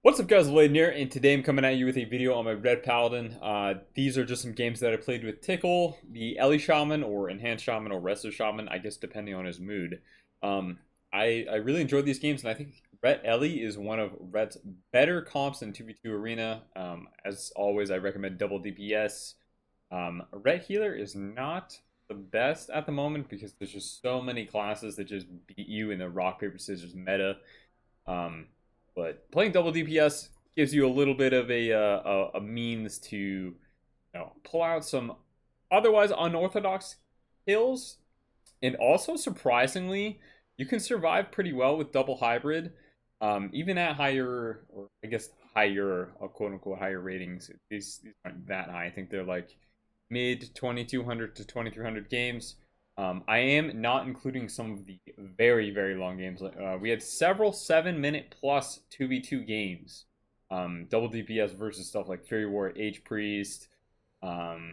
What's up guys, Lvladen here, and today I'm coming at you with a video on my Red Paladin. These are just some games that I played with Tiqqle, the Ellie Shaman, or Enhanced Shaman, or Resto Shaman, I guess depending on his mood. I really enjoyed these games, and I think Red Ellie is one of Red's better comps in 2v2 Arena. As always, I recommend double DPS. Red Healer is not the best at the moment because there's just so many classes that just beat you in the rock, paper, scissors meta. But playing double DPS gives you a little bit of a means to pull out some otherwise unorthodox kills, and also surprisingly, you can survive pretty well with double hybrid, even at higher, or I guess higher, quote unquote higher ratings. These aren't that high. I think they're like mid 2200 to 2300 games. I am not including some of the very long games. We had several 7-minute plus 2v2 games. Double DPS versus stuff like Fury War, Age Priest, Unholy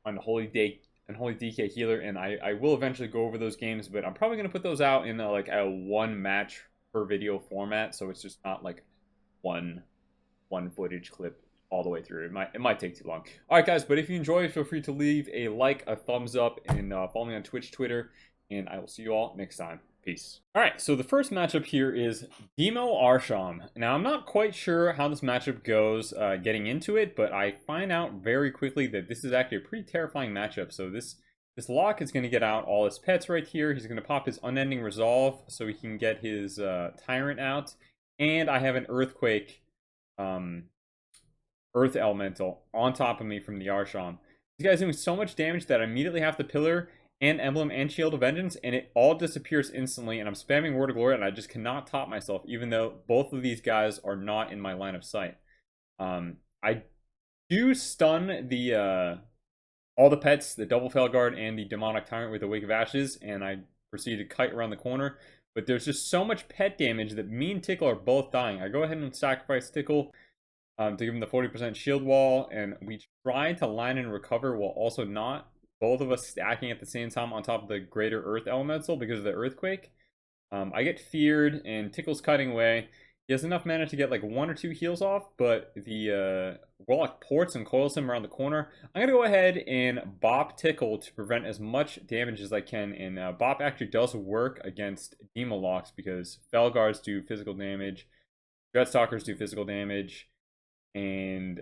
DK Healer, and I will eventually go over those games, but I'm probably gonna put those out in like a one match per video format, so it's just not like one footage clip all the way through. It might take too long. All right, guys, but if you enjoy, feel free to leave a like, a thumbs up, and follow me on Twitch, Twitter, and I will see you all next time. Peace. All right, so the first matchup here is Demo Arsham. Now, I'm not quite sure how this matchup goes getting into it, but I find out very quickly that this is actually a pretty terrifying matchup. So this Lock is going to get out all his pets right here. He's going to pop his Unending Resolve so he can get his Tyrant out. And I have an Earthquake Earth Elemental on top of me from the Arsham. This guy's doing so much damage that I immediately have the Pillar and Emblem and Shield of Vengeance, and it all disappears instantly, and I'm spamming Word of Glory, and I just cannot top myself, even though both of these guys are not in my line of sight. I do stun the all the pets, the Double Felguard and the Demonic Tyrant with the Wake of Ashes, and I proceed to kite around the corner, but there's just so much pet damage that me and Tiqqle are both dying. I go ahead and sacrifice Tiqqle to give him the 40% shield wall, and we try to line and recover while also not both of us stacking at the same time on top of the greater earth elemental because of the earthquake. I get feared, and Tiqqle's cutting away. He has enough mana to get like 1 or 2 heals off, but the Warlock ports and coils him around the corner. I'm gonna go ahead and bop Tiqqle to prevent as much damage as I can, and bop actually does work against Demolocks because Felguards do physical damage, Dreadstalkers do physical damage, and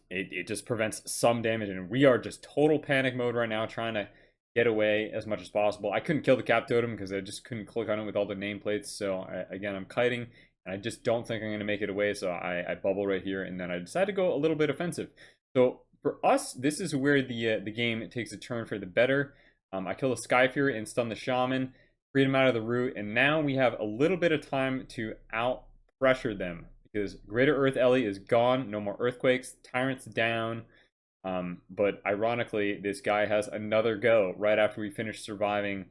it just prevents some damage, and we are just total panic mode right now, trying to get away as much as possible. I couldn't kill the Cap Totem because I just couldn't click on it with all the nameplates, so again, I'm kiting, and I just don't think I'm going to make it away, so I bubble right here, and then I decide to go a little bit offensive. So for us, this is where the game takes a turn for the better. I kill the Sky Fury and stun the Shaman, freed him out of the root, and now we have a little bit of time to out pressure them, because Greater Earth Ellie is gone, no more earthquakes, Tyrant's down, but ironically, this guy has another go right after we finish surviving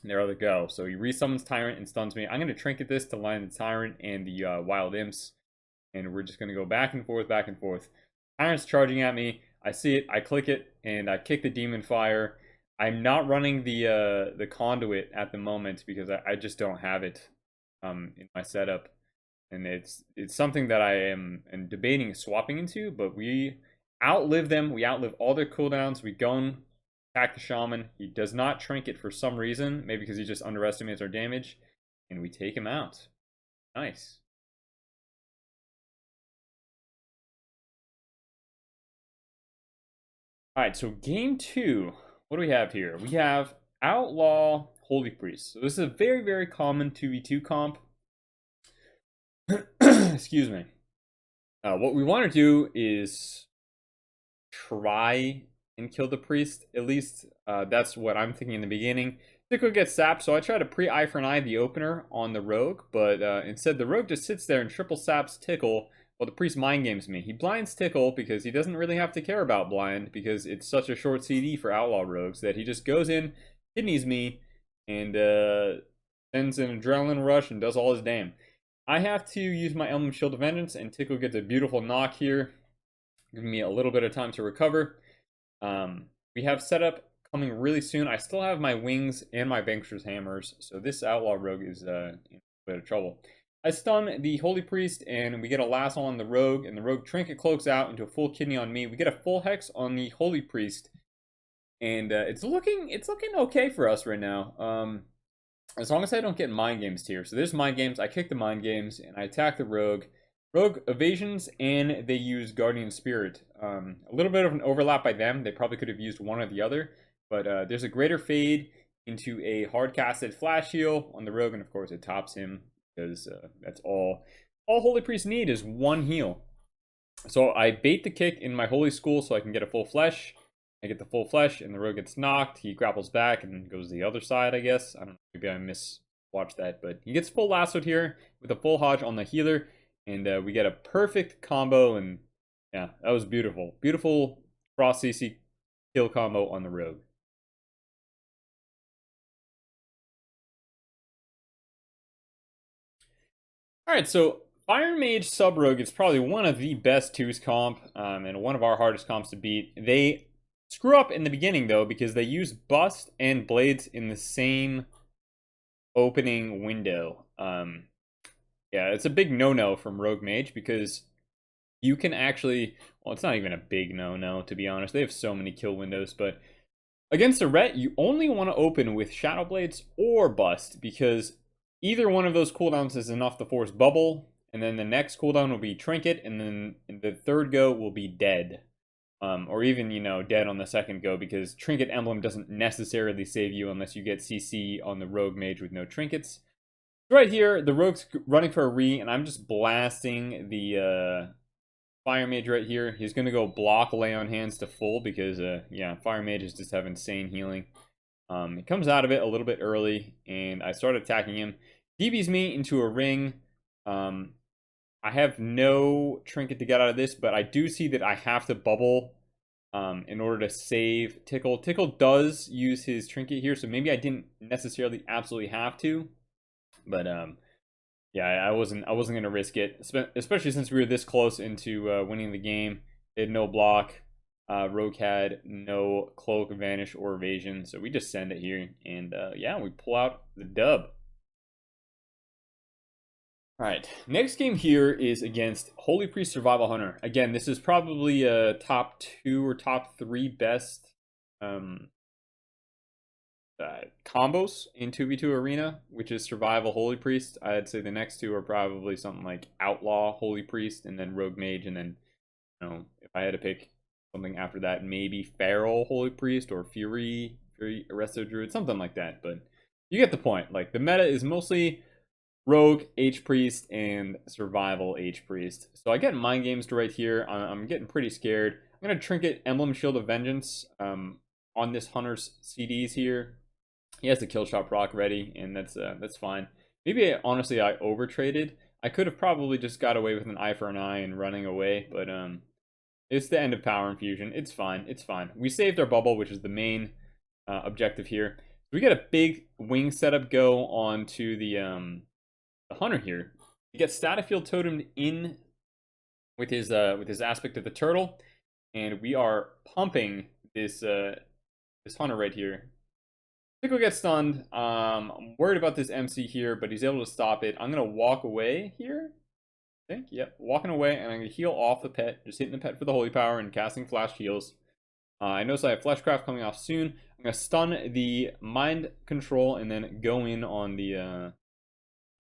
their other go. So he resummons Tyrant and stuns me. I'm going to Trinket this to line the Tyrant and the Wild Imps, and we're just going to go back and forth, back and forth. Tyrant's charging at me, I see it, I click it, and I kick the Demon Fire. I'm not running the Conduit at the moment because I just don't have it in my setup. And it's something that I am debating swapping into, but we outlive them. We outlive all their cooldowns. We go and attack the Shaman. He does not Trinket for some reason, maybe because he just underestimates our damage, and we take him out. Nice. Alright, so game 2. What do we have here? We have Outlaw Holy Priest. So this is a very common 2v2 comp. Excuse me. What we want to do is try and kill the priest. At least that's what I'm thinking in the beginning. Tiqqle gets sapped, so I try to pre-eye for an eye the opener on the rogue, but instead the rogue just sits there and triple saps Tiqqle while the priest mind games me. He blinds Tiqqle because he doesn't really have to care about blind because it's such a short CD for outlaw rogues that he just goes in, kidneys me, and sends an adrenaline rush and does all his damn. I have to use my Emblem Shield of Vengeance, and Tiqqle gets a beautiful knock here, giving me a little bit of time to recover. We have setup coming really soon. I still have my Wings and my Vanquisher's Hammers, so this Outlaw Rogue is in a bit of trouble. I stun the Holy Priest, and we get a lasso on the Rogue, and the Rogue Trinket cloaks out into a full kidney on me. We get a full Hex on the Holy Priest, and it's looking okay for us right now. As long as I don't get Mind Games here. So there's Mind Games. I kick the Mind Games, and I attack the Rogue. Rogue evasions, and they use Guardian Spirit. A little bit of an overlap by them. They probably could have used one or the other, but there's a greater fade into a hard-casted Flash Heal on the Rogue, and of course it tops him, because that's all Holy Priests need is one heal. So I bait the kick in my Holy School so I can get a full flesh. I get the full flesh, and the Rogue gets knocked. He grapples back and goes the other side, I guess. I don't know, maybe I miswatched that, but he gets full lassoed here with a full Hodge on the healer, and we get a perfect combo, and yeah, that was beautiful. Beautiful cross CC kill combo on the Rogue. Alright, so Fire Mage Sub Rogue is probably one of the best 2s comp, and one of our hardest comps to beat. They screw up in the beginning, though, because they use Bust and Blades in the same opening window. Yeah, it's a big no-no from Rogue Mage, because you can actually... Well, it's not even a big no-no, to be honest. They have so many kill windows, but against a Ret, you only want to open with Shadow Blades or Bust, because either one of those cooldowns is enough to force Bubble, and then the next cooldown will be Trinket, and then the third go will be Dead. Or even, Dead on the second go, because Trinket Emblem doesn't necessarily save you unless you get CC on the Rogue Mage with no Trinkets. Right here, the Rogue's running for a re, and I'm just blasting the Fire Mage right here. He's going to go block Lay on Hands to full, because, yeah, Fire Mages just have insane healing. He comes out of it a little bit early, and I start attacking him. DBs me into a ring. I have no trinket to get out of this, but I do see that I have to bubble in order to save Tiqqle. Tiqqle does use his trinket here, so maybe I didn't necessarily absolutely have to. But yeah, I wasn't gonna risk it, especially since we were this close into winning the game. They had no block. Rogue had no cloak, vanish, or evasion, so we just send it here, and yeah, we pull out the dub. Alright, next game here is against Holy Priest Survival Hunter. Again, this is probably a top 2 or top 3 best combos in 2v2 Arena, which is Survival Holy Priest. I'd say the next two are probably something like Outlaw Holy Priest, and then Rogue Mage, and then, if I had to pick something after that, maybe Feral Holy Priest or Fury Arresto Druid, something like that. But you get the point. Like, the meta is mostly Rogue H Priest and Survival H Priest. So I get Mind Games to right here. I'm getting pretty scared. I'm gonna Trinket Emblem Shield of Vengeance on this Hunter's CDs here. He has the kill shot proc ready, and that's fine. Maybe honestly I overtraded. I could have probably just got away with an eye for an eye and running away, but it's the end of Power Infusion. It's fine. It's fine. We saved our bubble, which is the main objective here. So we get a big wing setup go onto the Hunter here. He gets Statifield Totemed in with his aspect of the turtle, and we are pumping this Hunter right here. Tiqqle gets stunned. I'm worried about this MC here, but he's able to stop it. I'm gonna walk away here. I think, yep, walking away, and I'm gonna heal off the pet, just hitting the pet for the holy power and casting flash heals. I notice I have Fleshcraft coming off soon. I'm gonna stun the mind control and then go in on the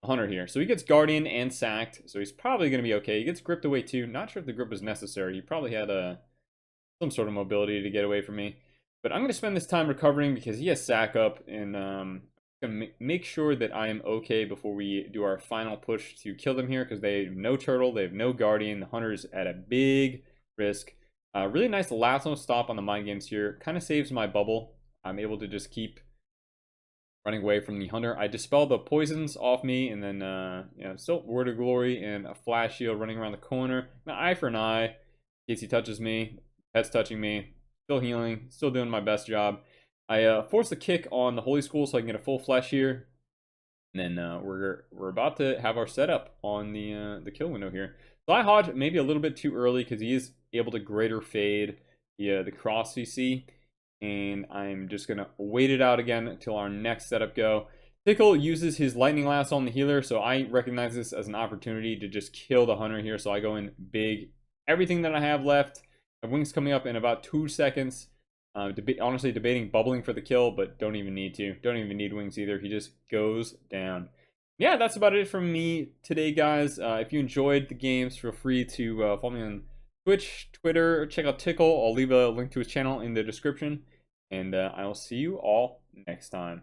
Hunter here. So he gets Guardian and sacked, so he's probably going to be okay. He gets gripped away too. Not sure if the grip was necessary. He probably had some sort of mobility to get away from me. But I'm going to spend this time recovering because he has sack up, and I'm going to make sure that I am okay before we do our final push to kill them here, because they have no turtle, they have no Guardian. The Hunter's at a big risk. Really nice lasso stop on the Mind Games here. Kind of saves my bubble. I'm able to just keep running away from the Hunter. I dispel the poisons off me, and then still Word of Glory and a flash shield running around the corner. An eye for an eye in case he touches me. Pet's touching me. Still healing. Still doing my best job. I force the kick on the Holy School so I can get a full flesh here. And then we're about to have our setup on the kill window here. So I Hodge maybe a little bit too early because he is able to greater fade the cross CC. And I'm just going to wait it out again until our next setup go. Tiqqle uses his lightning last on the healer, so I recognize this as an opportunity to just kill the hunter here. So I go in big. Everything that I have left. My wings coming up in about 2 seconds. Honestly, debating bubbling for the kill, but don't even need to. Don't even need wings either. He just goes down. Yeah, that's about it from me today, guys. If you enjoyed the games, feel free to follow me on Twitch, Twitter, check out Tiqqle. I'll leave a link to his channel in the description. And I will see you all next time.